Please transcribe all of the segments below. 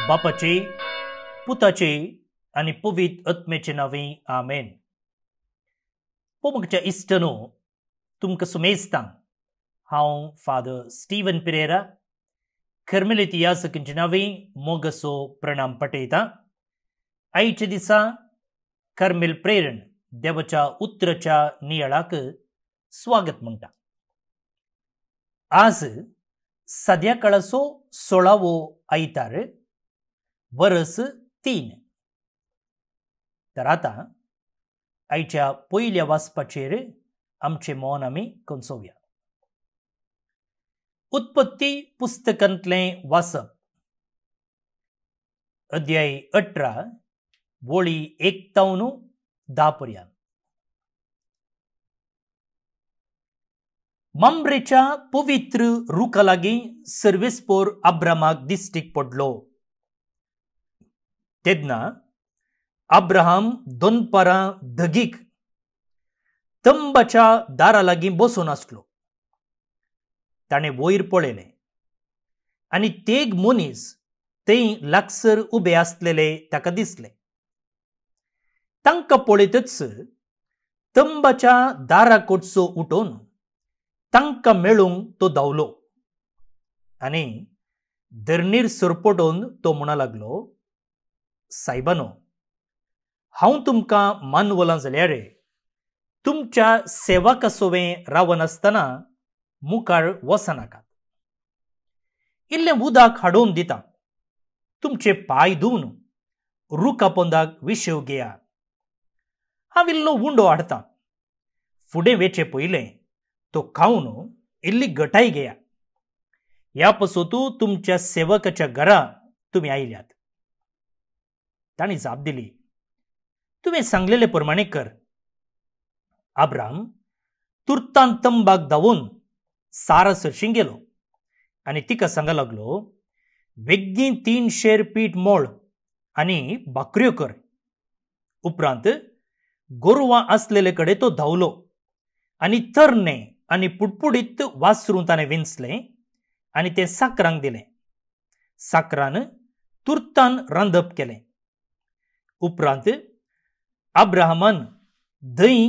बापाचे पुताचे आणि पवित्र आत्म्याचे नावे आमेन. पोमगच्या इश्टनो तुमकां सुमेस्तां हांव फादर स्टीवन पेरेरा कर्मेलीत याजकांचे नावे मोगसो प्रणाम पटयतां. आयच्या दिसा कर्मेल प्रेरण देवाच्या उतराच्या नियाळाक स्वागत म्हणटा. आज संध्याकाळचो 16वो आयतार वर्स 3. तर आता आयच्या पयल्या वाचपाचेर आमचे मौन आमी कंसोवया. उत्पत्ती पुस्तकांतलें वाचप, अध्याय 18 वळी 1 तावन 10 पर्यंत. मम्रेच्या पवित्र रुखा लागीं सर्वेस्पोर अब्रामाक दिश्टीक पडलो. तेन्ना अब्राहम दोनपारां धगीक तंबाच्या दारा लागीं बसून आसलो. ताणें वयर पळयलें आनी तेग मनीस थंय लागसर उबे आसलेले ताका दिसले. तांकां पळयतच तंबाच्या दारा कडचो उठोवन तांकां मेळूंक तो धांवलो आनी धरणीर सरपटोवन तो म्हणूंक लागलो, सायबानो, हांव तुमकां मानवलां जाल्यार तुमच्या सेवकासोवें रावनासतना मुखार वचनाकात. इल्लें उदक हाडून दिता, तुमचे पाय धुवन रुखा पोंदाक विशेव घेया. हांव इल्लो उंडो हाडटां. फुडें वेचे पयलें तो खावन इल्ली घटाय घेया. ह्या पासोतू तुमच्या सेवकाच्या घरा तुमी आयल्यात. ताणी जाप दिली, तुवें सांगलेले प्रमाणे कर. अब्राम तुर्तान तंबाक धांवून सारा सरशीं गेलो आनी तिका सांगूंक लागलो, बेगीन 3 शेर पीठ मोळ आनी भाकऱ्यो कर. उपरांत गोरवां आसलेले कडेन तो धांवलो आनी तरणे आनी पुडपुडीत वासरूं ताणें विंचलें आनी तें साकरांक दिलें. साकरान तुर्तान रांदप केलें. उपरांत अब्राहमान दही,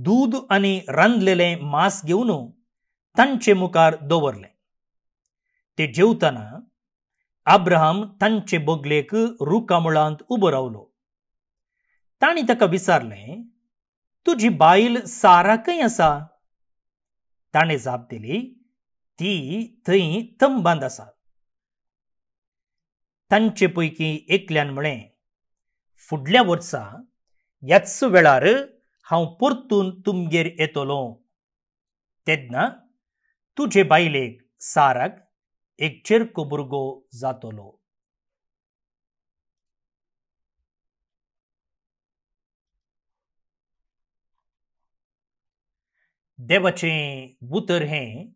दूद आनी रांदलेलें मांस घेवन तांचे मुखार दवरलें. ते जेवतना अब्राहम तांचे बगलेक रुखा मुळांत उबो रावलो. तांणी ताका विचारलें, तुजी बायल सारा खंय आसा? ताणें जाप दिली, ती थंय तंबांत आसा. तांचे पैकी एकल्यान म्हळें, फुडल्या वर्सा ह्याच वेळार हांव परतून तुमगेर येतलों. तेन्ना तुजे बायलेक साराक एक चेरको भुरगो जातलो. देवाचें उतर हें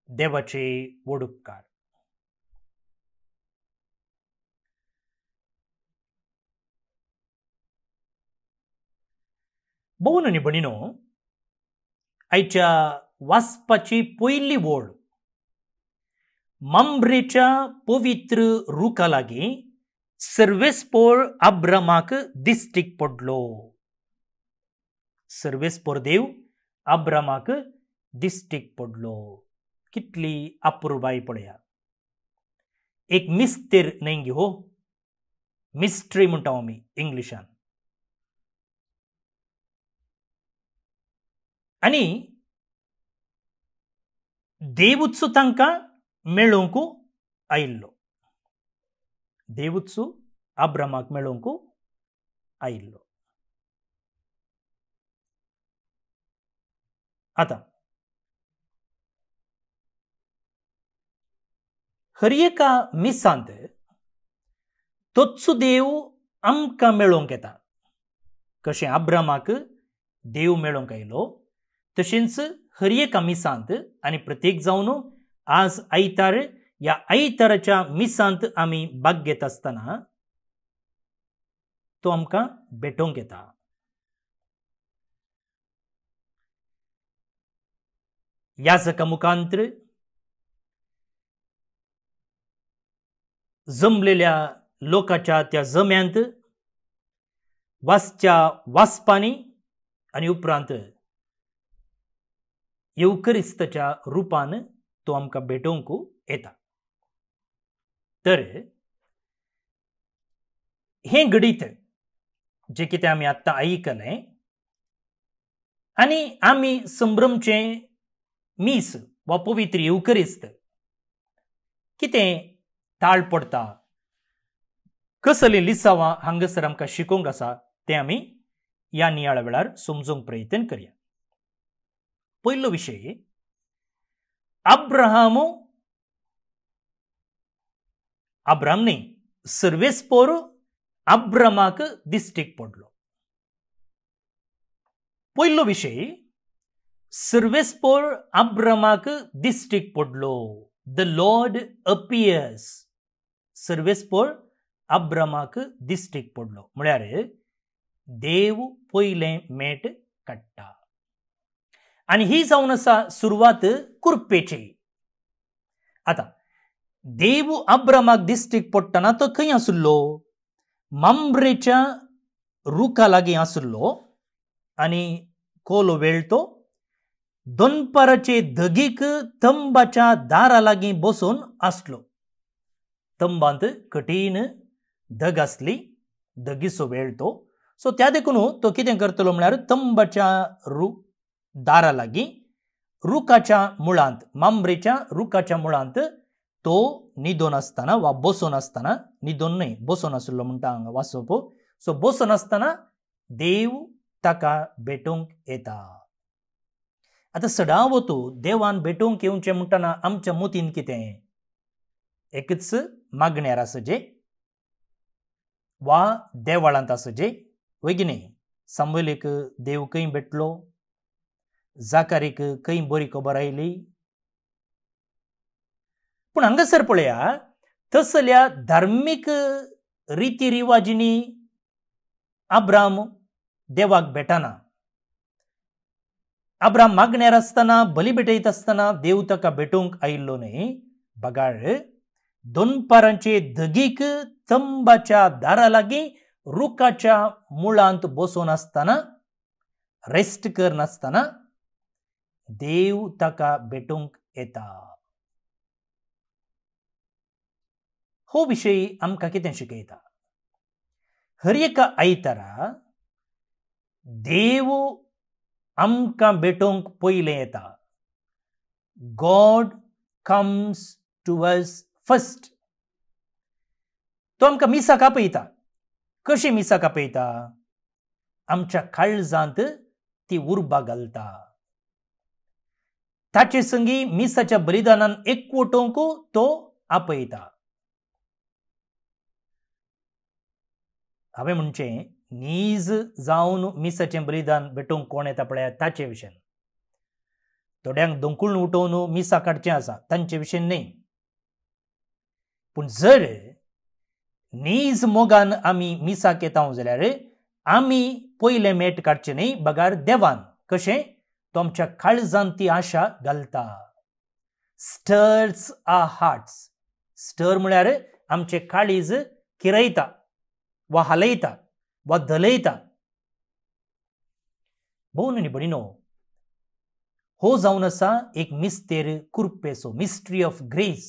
देवाचे व्हड उपकार. भोवन आनी भणीनो, आयच्या वाचपाची पयली वळ मम्रेच्या पवित्र रुखा लागीं सर्वेस्पोर अब्रामाक दिश्टीक पडलो. सर्वेस्पोर देव अब्रामाक दिश्टीक पडलो. कितली अपुर्बाय पळया. एक मिस्तेर न्हय गे हो, मिस्ट्री म्हणटा आमी इंग्लिशान. आनी देवूच तांकां मेळोवंक आयिल्लो. देवूच अब्रामाक मेळोवंक आयिल्लो. आतां हर एका मिसांत तोच देव आमकां मेळोवंक येता. कशें अब्रामाक देव मेळोवंक आयलो, तशेंच हर एका मिसांत आनी प्रत्येक जावन आज आयतार ह्या आयताराच्या मिसांत आमी भाग घेत आसतना तो आमकां भेटोवंक येता. याजका मुखांतर जमलेल्या लोकांच्या त्या जम्यांत वासच्या वासपानी आणि उपरांत युकरिस्ताच्या रुपान तो आमकां भेटोवंक येता. तर हे घडीत जे कितें आमी आत्तां आयकलें आनी आमी संभ्रमचें मीस वा पवित्र युकरिस्त कितें ताळ पडटा, कसलीं लिसांवां हांगासर आमकां शिकोवंक आसा तें आमी ह्या नियाळ्या वेळार समजूंक प्रयत्न करया. पयलो विशय, अब्राम न्ही, सर्वेस्पोर अब्रामाक दिश्टीक पडलो. पयलो विशय, सर्वेस्पोर अब्रामाक दिश्टीक पडलो. The Lord appears. सर्वेस्पोर अब्रामाक दिश्टीक पडलो म्हळ्यार देव पयलें मेट काडटा. आनी ही जावन आसा सुरवात कुरपेची. आतां देव अब्रामाक दिश्टीक पडटना तो खंय आसलो? मांब्रेच्या रुखा लागीं आसलो आनी कोलो वेळतो दोनपाराचे धगीक तंबाच्या दारा लागीं बसून आसलो. तंबांत कठीण धग आसली, धगीचो वेळ तो. सो त्या देखून तो कितें करतलो म्हळ्यार तंबाच्या दारा लागीं रुखाच्या मुळांत, मांब्रेच्या रुखाच्या मुळांत तो न्हिदोन आसतना वा बसून आसतना, न्हिदोन न्हय बसून आसलो म्हणटा हांगा वाचप. सो बसून आसतना देव ताका भेटोवंक येता. आतां सदांवतू देवान भेटोवंक येवचें म्हणटना आमच्या मतीन कितें? एकच मागण्यार आसचे वा देवाळांत आसचे, वय की न्ही? सामुएलीक देव खंय भेटलो, जाकारीक खंय बरी खबर आयली. पूण हांगासर पळया, तसल्या धार्मीक रिती रिवाजींनी अब्राम देवाक भेटना. अब्राम मागण्यार आसतना, बली भेटयत आसतना देव ताका भेटोवंक आयिल्लो न्ही. बगाळ, दोनपारांचे धगीक तंबाच्या दारा लागीं रुखाच्या मुळांत बसून आसतना, रेस्ट करनासतना देव ताका भेटोवंक येता. हो विशय आमकां कितें शिकयता? हर एका आयतारा देव आमकां भेटोवंक पयलें येता. God comes to us first. तो आमकां मिसाक आपयता. कशी मिसाक आपयता? आमच्या काळजांत ती उर्बा घालता. ताचे संगी मिसाच्या बलिदानान एकवटोवंक तो आपयता. हांवें म्हणचें, नीज जावन मिसाचें बलिदान भेटोवंक कोण येता पळय ताचे विशयन. थोड्यांक दोंकुळून उठोवन मिसा काडचें आसा, तांचे विशयन न्हय. पूण जर नीज मोगान आमी मिसाक येता जाल्यार आमी पयलें मेट काडचें न्हय, बगार देवान. कशें? तो आमच्या काळजांत ती आशा घालता. स्टर्स आवर हार्ट्स. स्टर म्हळ्यार आमचें काळीज किरयता वा हालयता वा धलयता. भोव न्ही बडीनो, हो जावन आसा एक मिस्तेर कुरपेचो, मिस्ट्री ऑफ ग्रेस.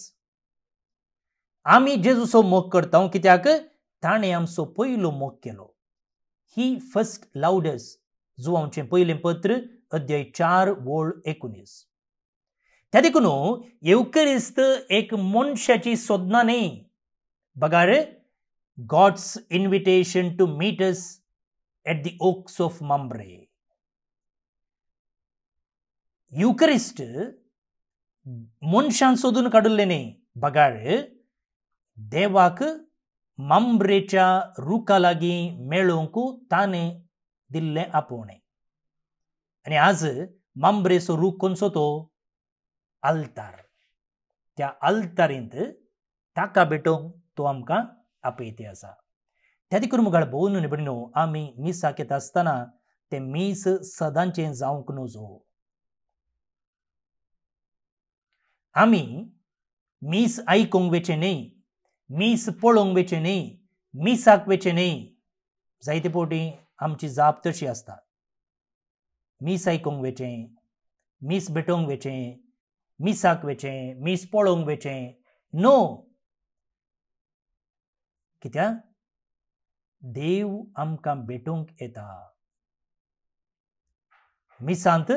आमी जेजूचो मोग करता कित्याक ताणें आमचो पयलो मोग केलो. ही फर्स्ट लव्ड अस. जुवांवचें पयलें पत्र अध्याय 4 ओळ 19. त्या देखून येवकरिस्त एक मनशाची सोदना न्ही. बगार, God's invitation to meet us at the oaks of Mamre. Eucharist मनशान सोदून काडिल्लें न्ही. बगार, देवाक मांब्रेच्या रुखा लागीं मेळोवंक ताणें दिल्लें आपोवणें. आनी आज मांब्रेचो रूख खंयचो तो? आल्तार. त्या आल्तारींत ताका भेटोवंक तो आमकां आपयते आसा. त्या देखून मुखार भोव न्ही बडीनो, आमी मिसाक येता आसतना तें मीस सदांचें जावंक नजो. आमी मीस आयकूंक वेचें न्ही, मीस पळोवंक वेचे न्ही, मिसाक वेचे न्ही. जायते फावटी आमची जाप तशी आसता. मीस आयकूंक वेचें, मीस भेटोवंक वेचें, मिसाक वेचें, मीस पळोवंक वेचें. नो, कित्याक देव आमकां भेटोवंक येता. मिसांत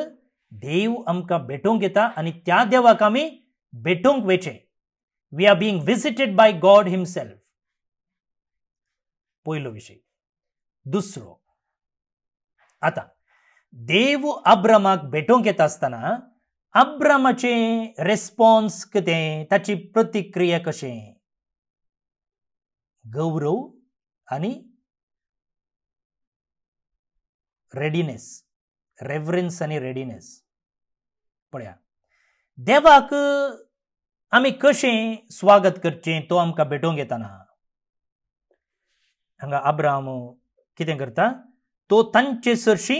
देव आमकां भेटोवंक येता आनी त्या देवाक आमी भेटोवंक वेचें. We are being visited by God himself. पयलो विशय. दुसरो, आता देव अब्रामाक भेटोवंक येता आसतना अब्रामाचें रेस्पॉन्स कितें, ताची प्रतिक्रिया कशें? गौरव आनी रेडिनेस, रेवरन्स आनी रेडिनेस. पळया, देवाक आमी कशें स्वागत करचें तो आमकां भेटोवंक येताना. हांगा अब्राम कितें करता, तो तांचे सरशी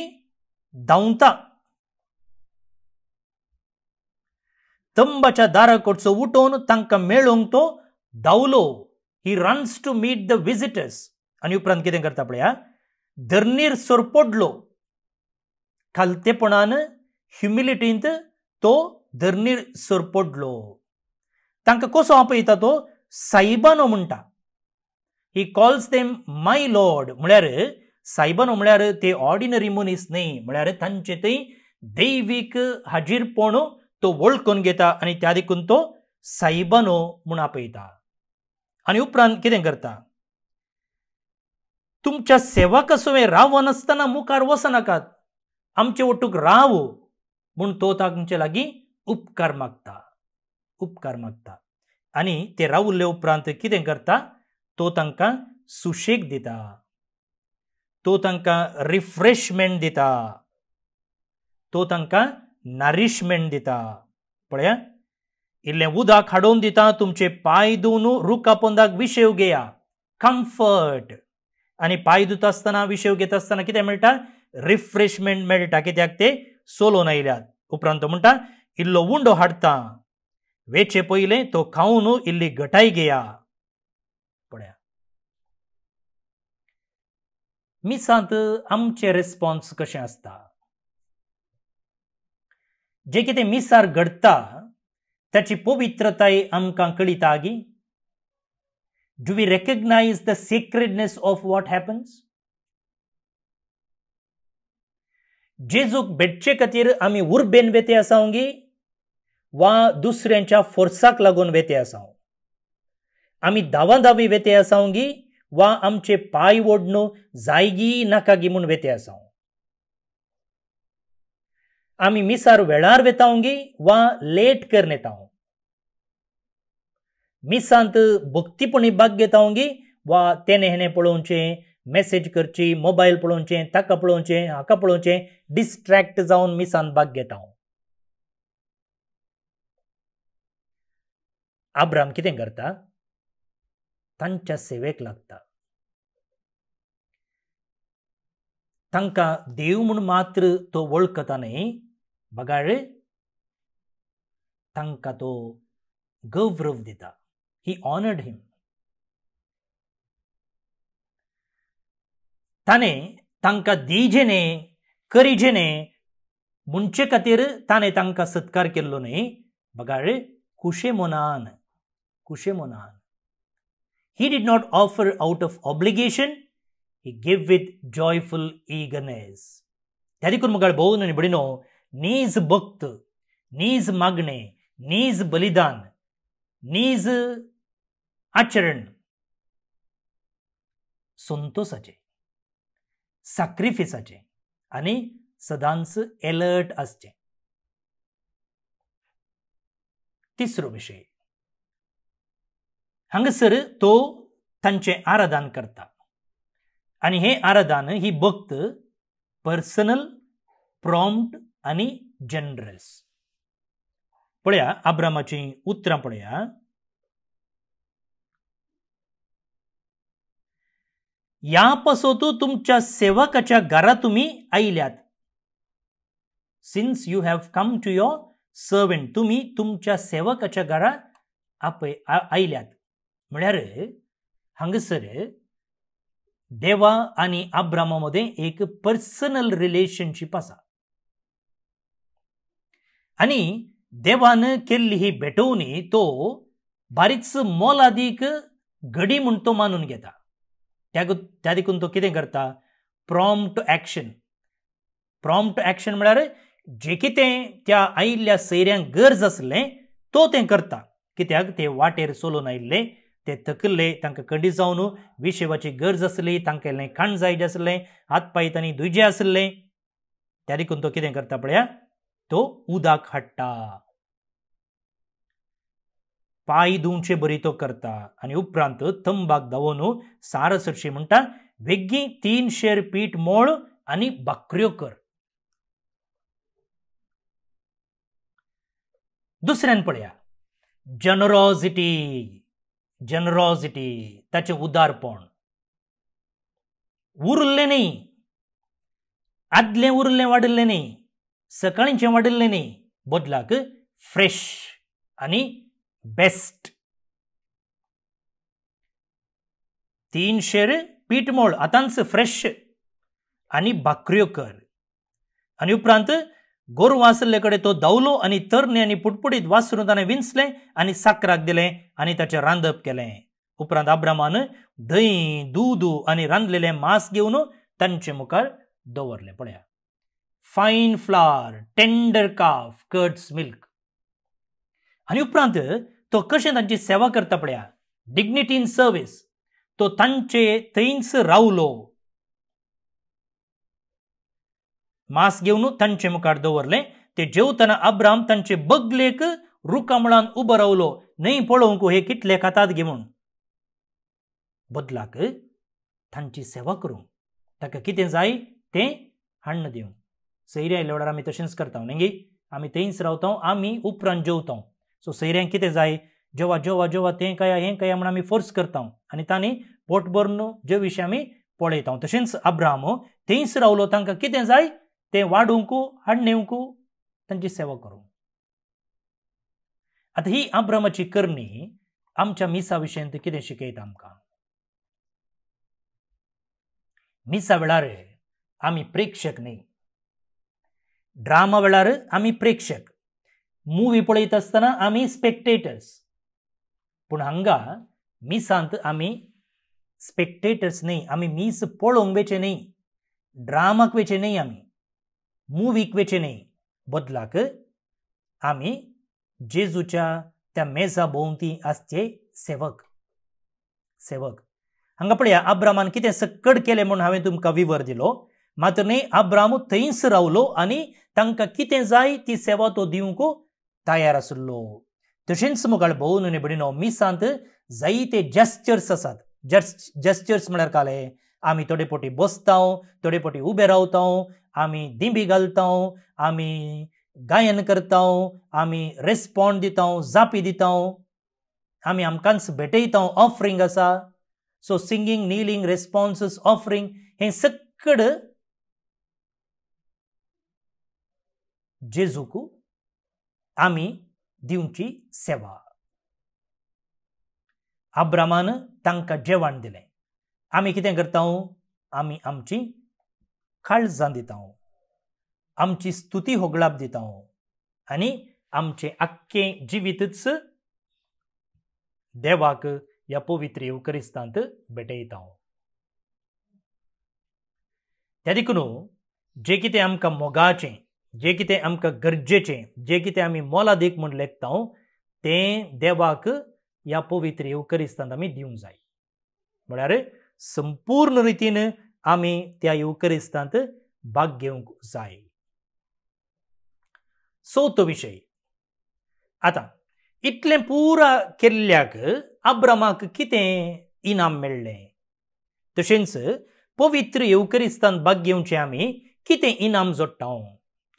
धांवता. तंबाच्या दारा कडचो उठोवन तांकां मेळोवंक तो धांवलो. He runs to meet the visitors. आनी उपरांत कितें करता पळया, धरणीर सरपडलो. खालतेपणान, ह्युमिलिटींत तो धरणीर सरपडलो. तांकां कसो आपयता तो, सायबानो म्हणटा. He calls them my Lord. म्हळ्यार सायबानो म्हळ्यार ते ऑर्डिनरी मनीस न्ही, म्हळ्यार तांचे थंय दैवीक हाजीरपण तो वळखून घेता आनी त्या देखून तो सायबानो म्हूण आपयता. आनी उपरांत कितें करता, तुमच्या सेवकासोवे रावनासतना मुखार वचनाकात, आमचे वटूक राव म्हूण तो तांचे लागीं उपकार मागता. उपकार मागता. आनी ते रावले उपरांत कितें करता, तो तांकां सुशेग दिता. तो तांकां रिफ्रेशमेंट दिता. तो तांकां नरिशमेंट दिता. पळया, इल्लें उदक हाडून दिता, तुमचे पांय धुवन रुखा पोंदाक विशेव घेया. कम्फर्ट. आनी पांय धुता आसतना, विशेव घेता आसतना कितें मेळटा, रिफ्रेशमेंट मेळटा. कित्याक ते सोलोन आयल्यात. उपरांत तो म्हणटा, इल्लो उंडो हाडटा, वेचे पयलें तो खावन इल्ली घटाय घेया. पळया, मिसांत आमचे रेस्पॉन्स कशें आसता. जे कितें मिसार घडटा ताची पवित्रताय आमकां कळिता गी. Do we recognise the sacredness of what happens. जेजूक भेटचे खातीर आमी उर्बेन वेते आसांव गी, वा दुसऱ्यांच्या फोर्साक लागून वेते आसांव. आमी दावादावी वेते आसांव गी, वा आमचे पांय ओडून जायगी नाका गी म्हूण वेते आसांव. आमी मिसार वेळार वेतांव गी, वा लेट करून येतांव. मिसांत भक्तीपणी भाग घेतांव गी, वा तेणे हेणे पळोवचें, मेसेज करची, मोबायल पळोवचें, ताका पळोवचें, हाका पळोवचें, डिस्ट्रॅक्ट जावन मिसांत भाग घेतांव. अब्राम कितें करता, तांच्या सेवेक लागता. तांकां देव म्हूण मात्र तो वळखता न्ही, बगाळ तांकां तो गौरव दिता. ही ऑनर्ड हिम. ताणें तांकां दिजेने करिजेने म्हणचे खातीर ताणें तांकां सत्कार केल्लो न्ही, बगाळ खुशे मनान. खुशे मनान. He did not offer out of obligation. He gave with joyful eagerness. त्या देखून मुखार भोव न्ही बडिनो, नीज भक्त, नीज मागणे, नीज बलिदान, नीज आचरण संतोषाचे, सॅक्रिफिसाचे आनी सदांच एलर्ट आसचे. तिसरो विशय. हांगासर तो तांचे आराधन करता. आनी हे आराधन, ही भक्त पर्सनल, प्रॉम्प्ट आनी जनरस. पळया अब्रामाची उतरां पळया. या पासोतू तुमच्या सेवकाच्या घरा तुम्ही आयल्यात. Since you have come to your servant. तुम्ही तुमच्या सेवकाच्या घरा आयल्यात. म्हळ्यार हांगसर देवा आनी अब्रामा मध्ये एक पर्सनल रिलेशनशिप आसा आनी देवान केल्ली ही भेटवणी तो बारीकस मोलादीक घडी म्हूण तो मानून घेता त्या देखून तो कितें करता प्रॉम्प्ट ॲक्शन म्हळ्यार जे कितें त्या आयिल्ल्या सैऱ्यांक गरज आसलें तो तें करता कित्याक ते वाटेर चलून आयिल्ले ते थकल्ले तांकां कंडी जावन विशेवाची गरज आसली तांकां इल्लें खाण जाय आसलें हात पाय तांणी धुयचे आसले त्या देखून तो कितें करता पळया तो उदक हाडटा पाय धुवचे बरी तो करता आनी उपरांत तंबाक धांवन सारसरशी म्हणटा वेग्गी 3 शेर पीठ मोळ आनी भाकऱ्यो कर दुसऱ्यान पळया जनरॉसिटी ताचें उदारपण उरलें न्ही आदलें उरलें वाडिल्लें न्ही सकाळींचें वाडिल्लें न्ही बदलाक फ्रेश आनी बेस्ट 3 शेर पीठ मोळ आतांच फ्रेश आनी भाकऱ्यो कर आनी उपरांत गोरवां आसले कडेन तो धांवलो आनी तरणे आनी पुटपुटीत वासरूं ताणें विंचलें आनी साकराक दिलें आनी ताचें रांदप केलें उपरांत अब्रामान दही दूद आनी रांदलेलें मांस घेवन तांचे मुखार दवरलें पळया फायन फ्लावर टेंडर काफ कर्ड्स मिल्क आनी उपरांत तो कशें तांची सेवा करता पळया डिग्निटी इन सर्वीस तो तांचे थंयच रावलो मांस घेवन तांचे मुखार दवरलें ते जेवतना अब्राम तांचे बगलेक रुकामळान उबो रावलो न्हय पळोवंक हे कितले खातात गे म्हूण बदलाक तांची सेवा करूंक ताका कितें जाय तें हाडून दिवंक सैरी आयल्या वेळार आमी तशेंच करता न्ही आमी थंयच रावता आमी उपरांत जेवता सो सैऱ्यांक कितें जाय जेवा जेवा जेवा तें काय म्हूण आमी फोर्स करता आनी तांणी पोट भरून जे विशीं आमी पळयता तशेंच अब्राम थंयच रावलो तांकां कितें जाय तें वाडूंक हाडून येवंक तांची सेवा करूंक आतां ही अब्रामाची करणी आमच्या मिसा विशयी कितें शिकयता आमकां मिसा वेळार आमी प्रेक्षक न्ही ड्रामा वेळार आमी प्रेक्षक मुवी पळयता आसतना आमी स्पेक्टेटर्स पूण हांगा मिसांत आमी स्पेक्टेटर्स न्ही आमी मीस पळोवंक वेचे न्ही ड्रामाक वेचे न्ही आमी मुवीक वेचे न्ही बदलाक आमी जेजूच्या त्या मेजा भोंवती आसचे सेवक हांगा पळया अब्रामान कितें सक्कड केलें म्हूण हांवें तुमकां विवर दिलो मात्र न्ही अब्राम थंयच रावलो आनी तांकां कितें जाय ती सेवा तो दिवंक तयार आसलो तशेंच मुखार भोवून न्ही भयणीनो मिसांत जायते जेस्चर्स आसात जेस्चर्स म्हळ्यार काले आमी थोडे फावटी बसता थोडे फावटी उबे रावता आमी दिंबी घालता आमी गायन करता आमी रेस्पॉन्ड दिता जापी दिता आमी आमकांच भेटयता ऑफरींग आसा सो सिंगींग नीलिंग रेस्पॉन्स ऑफरींग हें सक्कड जेजूक आमी दिवची सेवा अब्रामान तांकां जेवण दिलें आमी कितें करता आमी आमची काळजां दिता आमची स्तुती होगळाप दिता आनी आमचें आख्खें जिवीतच देवाक ह्या पवित्र येवकरिस्तांत भेटयता त्या देखून जें कितें आमकां मोगाचें जें कितें आमकां गरजेचें जें कितें आमी मोलादीक म्हूण लेखता तें देवाक ह्या पवित्र येवकरिस्तांत आमी दिवंक जाय म्हळ्यार संपूर्ण रितीन आमी त्या येवकरिस्तांत भाग घेवंक जाय चवथो विशय आतां इतलें पुरा केल्ल्याक अब्रामाक कितें इनाम मेळ्ळें तशेंच पवित्र येवकरिस्तांत भाग घेवचें आमी कितें इनाम जोडटा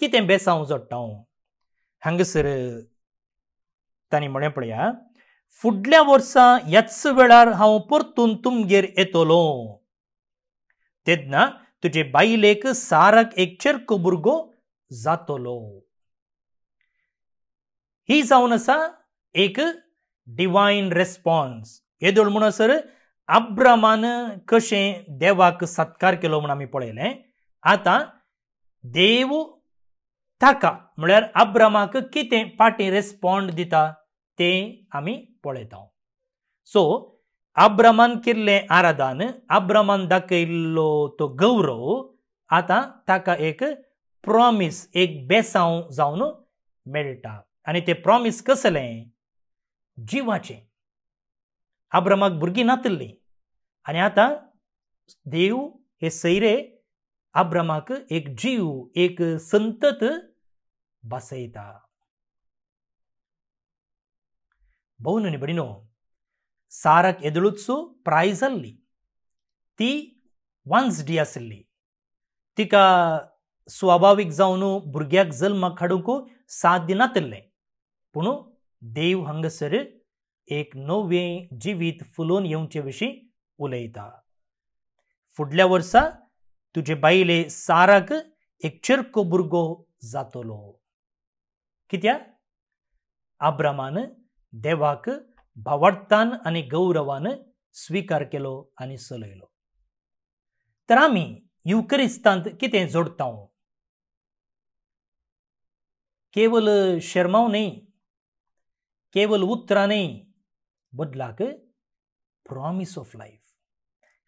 कितें बेसांव जोडटा हांगासर तांणी म्हळें पळया फुडल्या वर्सा ह्याच वेळार हांव परतून तुमगेर येतलो तेन्ना तुजे बायलेक साराक एक चेरको भुरगो जातलो ही जावन आसा एक डिवायन रेस्पॉन्स येदोळ म्हणसर अब्रामान कशें देवाक सत्कार केलो म्हणून आमी पळयलें. आतां देव ताका म्हळ्यार अब्रामाक कितें पाटी रेस्पॉन्ड दिता तें आमी पळयता. सो अब्रामान केल्लें आराधन, अब्रामान दाखयल्लो तो गौरव आतां ताका एक प्रॉमिस, एक बेसांव जावन मेळटा. आनी तें प्रॉमिस कसलें? जिवाचें. अब्रामाक भुरगीं नातल्लीं आनी आतां देव हे सैरे अब्रामाक एक जीव, एक संतत बसयता. भोवन न्ही बडिनो, साराक येदळूच प्राय जाल्ली. ती वांसडी आसली. तिका स्वाभावीक जावन भुरग्याक जल्माक हाडूंक साध्य नातलें. पूण देव हांगासर एक नवें जिवीत फुलोवन येवचे विशीं उलयता. फुडल्या वर्सा तुजे बायले साराक एक चिरको भुरगो जातलो. कित्याक? अब्रामान देवाक भावार्थान आनी गौरवान स्विकार केलो आनी चलयलो. तर आमी युकरिस्तांत कितें जोडटा? केवल शर्माव न्ही, केवल उतरां न्ही, बदलाक प्रॉमिस ऑफ लायफ.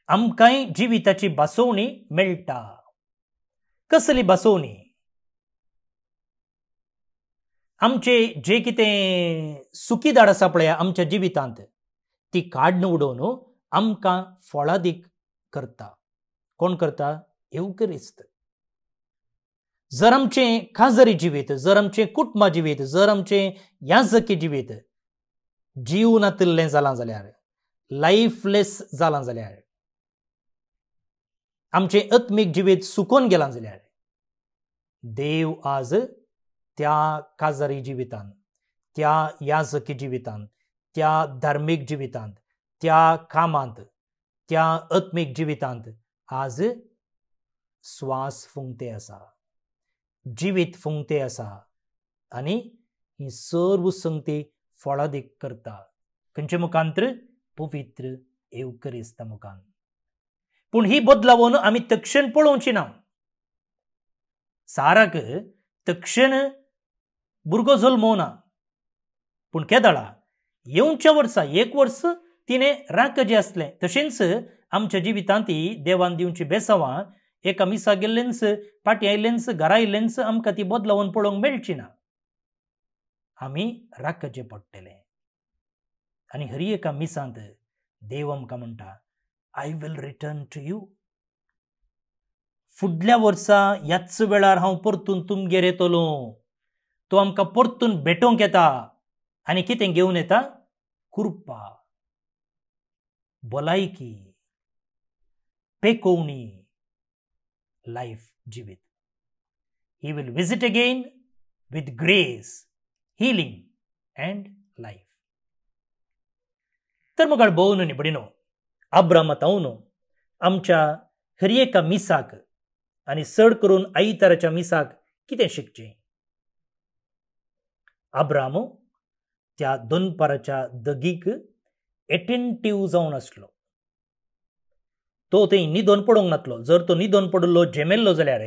आमकांय जिविताची बासोवणी मेळटा. कसली बासोवणी? आमचे जे कितें सुखीदाड आसा पळय आमच्या जिवितांत, ती काडून उडोवन आमकां फळादीक करता. कोण करता? येवकरिस्त. जर आमचें काजरी जिवीत, जर आमचें कुटुंबा जिवीत, जर आमचें याजकी जिवीत जीव नातिल्लें जालां जाल्यार, लायफलेस जालां जाल्यार, आमचें आत्मीक जिवीत सुकोवन गेलां जाल्यार, देव आज त्या काजरी जिवितांत, त्या याजकी जिवितांत, त्या धार्मीक जिवितांत, त्या कामांत, त्या आत्मीक जिवितांत आज स्वास फुंकते आसा, जिवीत फुंकते आसा आनी ही सर्व संगती फळादीक करता. खंयचे मुखांत्र? पवित्र येवकरिस्ता मुखान. पूण ही बदलावन आमी तक्षण पळोवची ना. साराक तक्षण भुरगो जल्मोवना. पूण केदाळा येवच्या वर्सा 1 वर्स तिणें राखजें आसलें. तशेंच आमच्या जिवितांतय देवान दिवची बेसांवां एका मिसा गेल्लेंच, पाटी आयिल्लेंच, घरा आयिल्लेंच आमकां ती बदलावन पळोवंक मेळची ना. आमी राखचें पडटलें. आनी हरी एका मिसांत देव आमकां म्हणटा, I will return to you. फुडल्या वर्सा ह्याच वेळार हांव परतून तुमगेर येतलो. तो आमकां परतून भेटोवंक येता. आनी कितें घेवन येता? कृपा, भलायकी, पेकोवणी, लायफ, जिवीत. He will visit again with grace, healing and life. तर मग भोवन न्ही बडिनो, अब्रामातावन आमच्या हर एका मिसाक आनी चड करून आयताराच्या मिसाक कितें शिकचें? अब्राम त्या दनपाराच्या दगीक एटेंटीव जावन आसलो. तो थंय न्हिदोन पडोंक नातलो. जर तो न्हिदोन पडलो, जेमेल्लो जाल्यार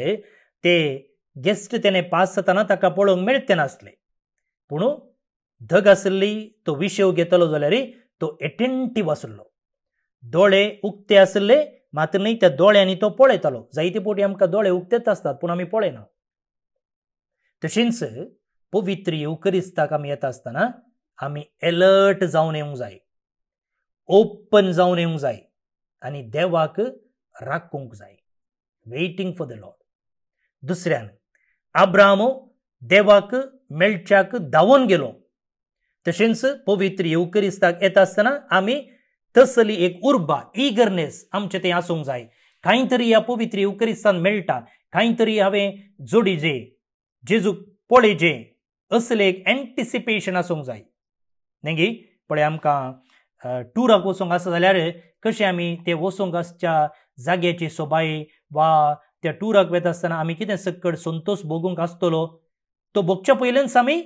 ते गेस्ट तेणे पास जाताना ताका पळोवंक मेळटे नासलें. पूण धग आसली, तो विशेव घेतलो जाल्यार तो एटेंटीव आसलो. दोळे उक्ते आसले, मात्र न्ही त्या दोळ्यांनी तो पळयतालो. जायते फावटी आमकां दोळे उक्तेच आसतात पूण आमी पळयना. तशेंच पवित्र येवकरिस्ताक आमी येता आसतना आमी अलर्ट जावन येवंक जाय, ओपन जावन येवंक जाय आनी देवाक राखूंक जाय. Waiting for the Lord. दुसऱ्यान अब्राम देवाक मेळच्याक धांवून गेलो. तशेंच पवित्र येवकरिस्ताक येता आसतना आमी तसली एक उर्बा, इगरनेस आमचे थंय आसूंक जाय. कांय तरी ह्या पवित्र येवकरिस्तान मेळटा, कांय तरी हांवें जोडिजे, जेजूक पळयजे, असलें एक एंटिसिपेशन आसूंक जाय. न्ही पळय, आमकां टुराक वचोंक आसा जाल्यार कशें आमी ते वचोंक आसच्या जाग्याची सोबाय वा त्या टुराक वेता आसतना आमी कितें सक्कड संतोश भोगूंक आसतलो तो भोगच्या पयलेंच आमी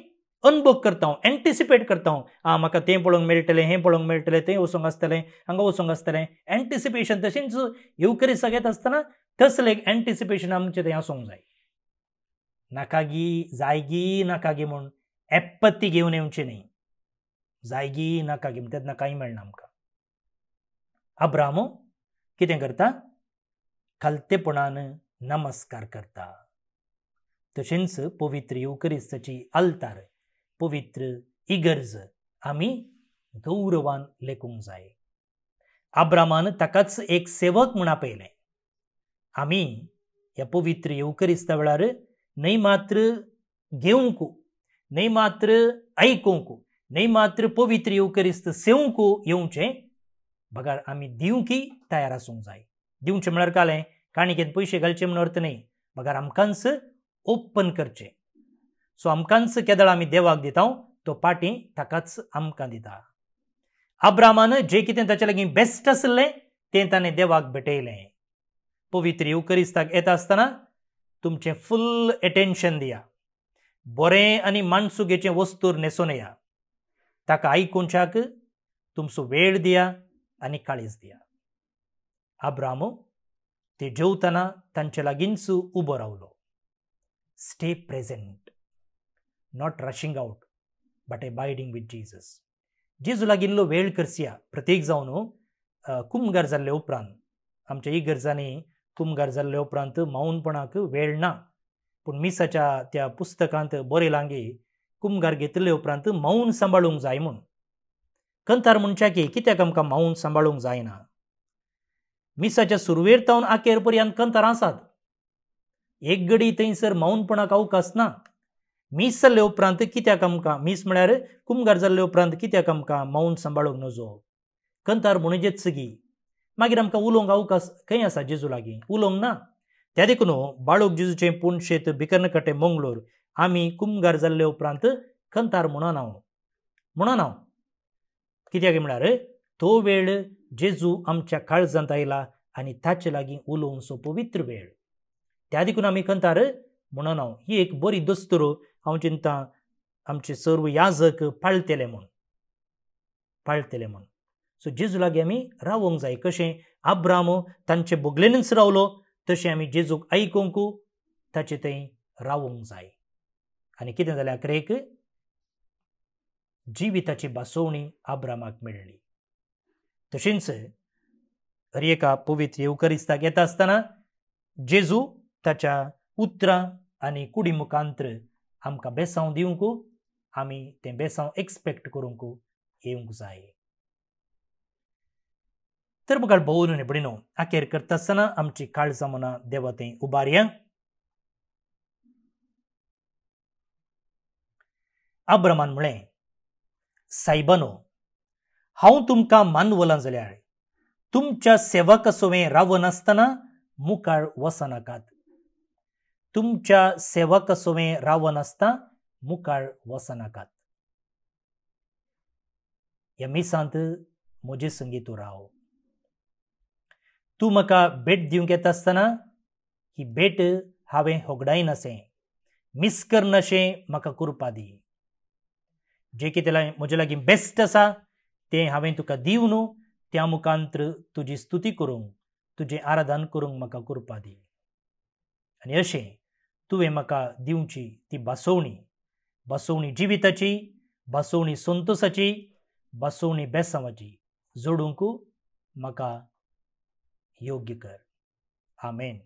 अनभोग करता हांव, एंटिसिपेट करता हांव, म्हाका तें पळोवंक मेळटलें, हें पळोवंक मेळटलें, तें वचोंक आसतलें, हांगा वचोंक आसतलें, एंटिसिपेशन. तशेंच येवकरीस्त घेत आसतना तसलें एक एंटिसिपेशन आमचें थंय आसूंक जाय. नाकागी जायगी नाकागी म्हूण एपत्ती घेवन येवचें न्ही. जायगी नाकागी म्हूण तेन्ना कांय मेळना आमकां. अब्राहम कितें करता? खालतेपणान नमस्कार करता. तशेंच पवित्र येवकरिस्ताची आल्तार, पवित्र इगर्ज आमी गौरवान लेखूंक जाय. अब्रामान ताकाच एक सेवक म्हूण आपयलें. आमी ह्या पवित्र येवकरिस्ता वेळार न्हय मात्र घेवंक, न्हय मात्र आयकूंक, न्हय मात्र पवित्र येवकरिस्त सेवंक येवचें, बगार आमी दिवंकी तयार आसूंक जाय. दिवचें म्हळ्यार कालें काणिकेंत पयशे घालचे म्हूण अर्थ न्हय, बगार आमकांच ओपन करचें. सो आमकांच केदळ आमी देवाक दिता तो पाटी ताकाच आमकां दिता. अब्रामान जें कितें ताचे लागीं बेस्ट आसलें तें ताणें देवाक भेटयलें. पवित्र येवकरिस्ताक येता आसतना तुमचें फुल एटेन्शन दिया. बरें आनी मानसुगेचें वस्तूर न्हेसून येया. ताका आयकुच्याक तुमचो वेळ दिया आनी काळीज दिया. अब्राहम ते जेवतना तांचे लागींच उबो रावलो. Stay present, not rushing out but abiding with Jesus. जेजू लागिल्लो वेळ करसिया. प्रत्येक जावन कुमगार जाल्ले उपरांत, आमच्या इगर्जांनी कुमगार जाल्ले उपरांत मौनपणाक वेळ ना. पूण मिसाच्या त्या पुस्तकांत बरयलां गे कुमगार घेतले उपरांत मौन सांबाळूंक जाय म्हूण. कंथार म्हणच्या की कित्याक आमकां मौन सांबाळूंक जायना? मिसाच्या सुरवेर तावन आखेर पर्यंत कंथार आसात. एक घडी थंयसर मौनपणाक अवकाश ना. मीस जाल्ले उपरांत कित्याक आमकां, मीस म्हळ्यार कुमगार जाल्ले उपरांत कित्याक आमकां मौन सांबाळूंक नजो? कंथार म्हणजेच सगी मागीर आमकां उलोवंक अवकाश खंय आसा? जेजू लागीं उलोवंक ना. त्या देखून बाळूक जेजूचें पुणशेत बिकर्णकटे मंगळूर आमी कुमगार जाल्ले उपरांत कंथार म्हणना. कित्याक म्हळ्यार तो वेळ जेजू आमच्या काळजांत आयला आनी ताचे लागीं उलोवचो पवित्र वेळ. त्या देखून आमी कंथार म्हणना. ही एक बरी दस्तूर हांव चिंता आमचे सर्व याजक पाळटले म्हूण. सो जेजू लागीं आमी रावोंक जाय. कशें अब्राहम तांचे बोगलेनच रावलो तशें आमी जेजूक आयकूंक ताचे थंय रावोंक जाय. आनी कितें जालें आखरेक? जिविताची बासोवणी अब्राहमाक मेळ्ळी. तशेंच हर एका पवित्र येवकरिस्ताक येता आसतना जेजू ताच्या उतरां आनी कुडी मुखांतर आमकां बेसांव दिवंक आमी तें बेसांव एक्सपेक्ट करूंक येवंक जाय. तर मुखार भोवून निबडिनो आखेर करता आसतना आमची काळजां मनां देवा थंय उबारया. अब्राहमान म्हळें, सायबानो, हांव तुमकां मानवलां जाल्यार तुमच्या सेवकासोवें रावनासतना मुखार वचनाकात. तुमच्या सेवकासोवें रावनासतना मुखार वचनाकात. ह्या मिसांत म्हजे संगी तूं राव. तूं म्हाका भेट दिवंक येता आसतना ही भेट हांवें होगडायनासें, मिस करनाशें म्हाका करपा दी. जें कितें म्हजे लागीं बेस्ट आसा तें हांवें तुका दिवन त्या मुखांतर तुजी स्तुती करूंक, तुजें आराधन करूंक म्हाका करपा दी. आनी अशें तुवें म्हाका दिवची ती बासोवणी जिविताची, बासोवणी संतोशाची, बासोवणी बेसांवाची जोडूंक म्हाका योग्य कर. आमेन.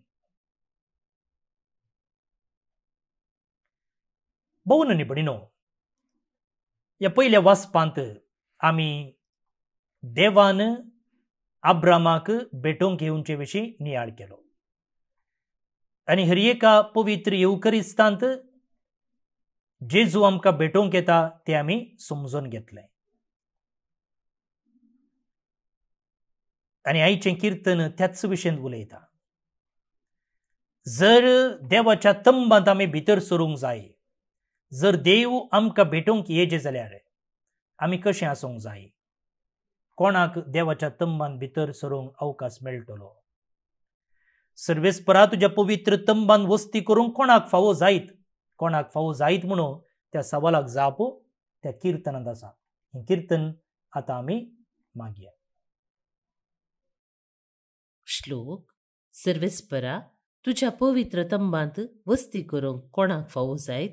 भोवून निबडिनो ह्या पयल्या वाचपांत आमी देवान अब्राहमाक भेटोवंक येवचे विशीं नियाळ केलो. आनी हर एका पवित्र येवकरिस्तांत जेजू आमकां भेटोवंक येता तें आमी समजून घेतलें. आनी आयचें कीर्तन त्याच विशयेंत उलयता. जर देवाच्या तंबांत आमी भितर सरूंक जाय, जर देव आमकां भेटोवंक येजे जाल्यार आमी कशें आसूंक जाय? कोणाक देवाच्या तंबांत भितर सरूंक अवकाश मेळटलो? सर्वेस्परा तुज्या पवित्र तंबांत वस्ती करूंक कोणाक फावो जायत म्हणून त्या सवालाक जाप त्या किर्तनांत आसा. हें किर्तन आतां आमी मागया. श्लोक. सर्वेस्परा, तुज्या पवित्र तंबांत वस्ती करूंक कोणाक फावो जायत?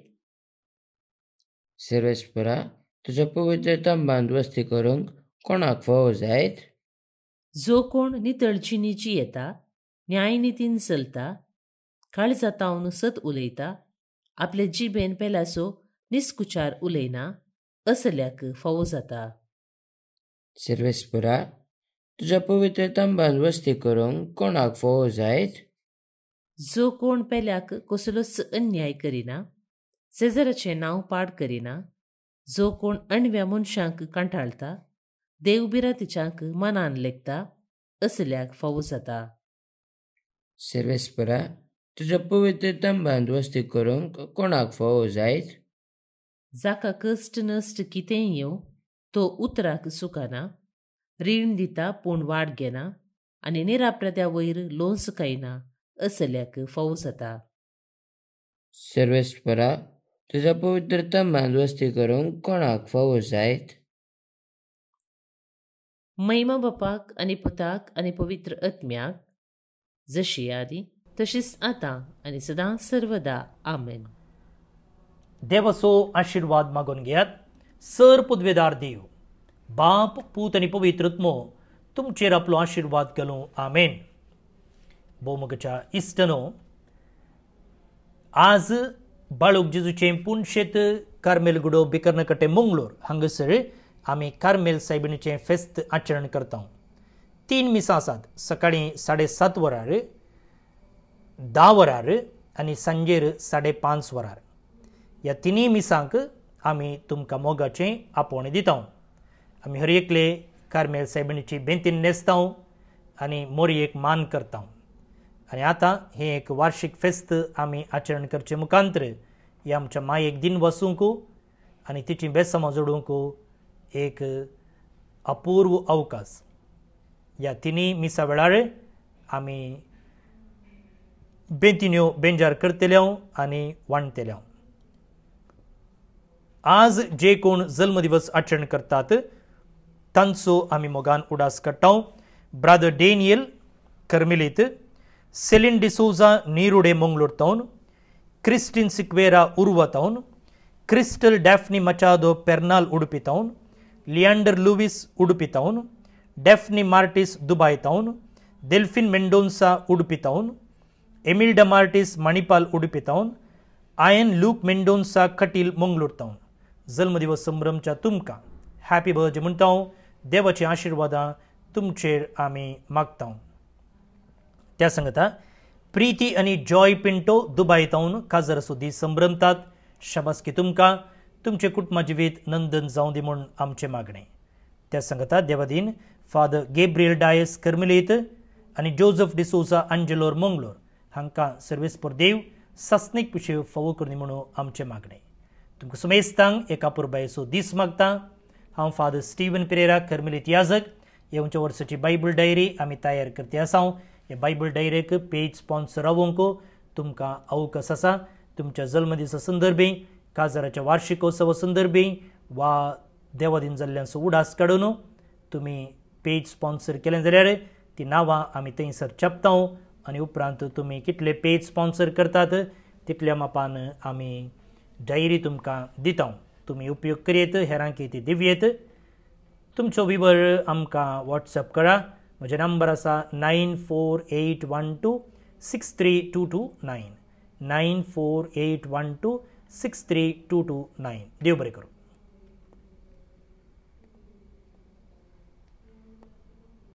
सर्वेस्परा, तुज्या पवित्र तंबांत वस्ती करूंक कोणाक फावो जायत? जो कोण नितळ जिणेची येता, न्यायनितीन चलता, काळजातावन सत उलयता, आपल्या जिबेन पेलासो निस्कुचार उलयना, असल्याक फावो जाता. सर्वेस्परा, तुज्या पवित्र तंबांत वस्ती करूंक कोणाक फावो जायत? जो कोण पेल्याक कसलोच अन्याय करिना, शेजाराचें नांव पाड करिना, जो कोण अणव्या मनशांक कांठाळता, देवबिरातीच्यांक मनान लेखता, असल्याक फावो जाता. सर्वेस्परा, तुज्या पवित्र तंबांत वस्ती करूंक कोणाक फावो जायत? जाका कश्ट नश्ट कितेंय येवं, तो उतराक सुकाना, रीण दिता पूण वाड घेना, आनी निराप्रद्या वयर लोंस खायना, असल्याक फावो जाता. सर्वेस्परा, तुज्या पवित्र तंबांत वस्ती करूंक कोणाक फावो जायत? महिमा बापाक आनी पुताक आनी पवित्र आत्म्याक, जशी आदी तशीच आतां आनी सदां सर्वदा. आमेन. देवाचो आशिर्वाद मागून घेयात. सर पुदवेदार देव, बाप, पूत आनी पवित्र आत्मो तुमचेर आपलो आशिर्वाद घालूं. आमेन. भोवमुगाच्या इश्टनो, आज बाळूक जेजूचें पुणशेत कार्मेल बिकर्णकटे मंगळूर हांगासर आमी कार्मेल सायबिणीचें फेस्त आचरण करता. 3 मिसां आसात. सकाळीं 7:30 वरार, 10 वरार आनी सांजेर 5:30 वरार. ह्या 3 मिसांक आमी तुमकां मोगाचें आपोवणें दिता. आमी हर एकले कार्मेल सायबिणीची बेंतीन न्हेसता आनी मोरयेक मान करता. आनी आतां हें एक वार्षिक फेस्त आमी आचरण करचे मुखांतर हे आमच्या मायेक दिन वसूंक आनी तिची बेसमां जोडूंक एक अपूर्व अवकाश. ह्या 3 मिसा वेळार आमी बेंतिन्यो बेंजार करतल्यो आनी वांडटल्यो. आज जे कोण जल्मदिवस आचरण करतात तांचो आमी मोगान उडास काडटा. Brother Daniel Carmelite, Celine D'Souza Nirude Mangalore टावन, क्रिस्टिन सिक्वेरा उर्वा टावन, क्रिस्टल डॅफ्नी मचादो पेर्नाल उडुपी टावन, लियांडर लुईस उडुपी टावन, डॅफ्नी मार्टिस दुबाय टावन, डेल्फिन मेंडोन्सा उडुपी टावन, एमिल्डा मार्टिस मणिपाल उडुपी टावन, आयन लूक मेंडोन्सा कटील मंगळूर टावन. जल्मदिवस संभ्रमच्या तुमकां हॅपी बर्थडे म्हणटा. देवाची आशिर्वादां तुमचेर आमी मागता. त्या सांगता प्रीती आनी जॉय पिंटो दुबाय टावन काजराचो दीस संभ्रमतात. शाबासकी तुमकां. तुमचे कुटुंबा जिवीत नंदन जावं दी म्हूण आमचें मागणें. त्या सांगता देवादीन फादर गेब्रियल डायस कर्मेलीत आनी जोझफ डिसोजा आंजेलोर मंगळूर हांकां सर्वेस्पर देव सस्नीक पिशेव फावो करनी म्हणून आमचें मागणें. तुमकां सुमेस्तांक एका पुरबायेचो दीस मागता. हांव फादर स्टीवन पेरेरा कर्मेलीत याजक. येवच्या वर्साची बायबल डायरी आमी तयार करते आसा. हे बायबल डायरेक पेज स्पॉन्सर रावोंक तुमकां अवकाश आसा. तुमच्या जल्मदिसा संदर्भी, काजाराच्या वार्षिकोत्सवा संदर्भी वा देवादीन जाल्ल्यांचो उडास काडून तुमी पेज स्पॉन्सर केलें जाल्यार ती नांवां आमी थंयसर छापता आनी उपरांत तुमी कितले पेज स्पॉन्सर करतात तितल्या मापान आमी डायरी तुमकां दिता. तुमी उपयोग करीत, हेरांकी ती दिवयेत. तुमचो विवर आमकां वॉट्सॅप करा. म्हजे नंबर आसा 9481263229 9481263229. देव बरें करूं.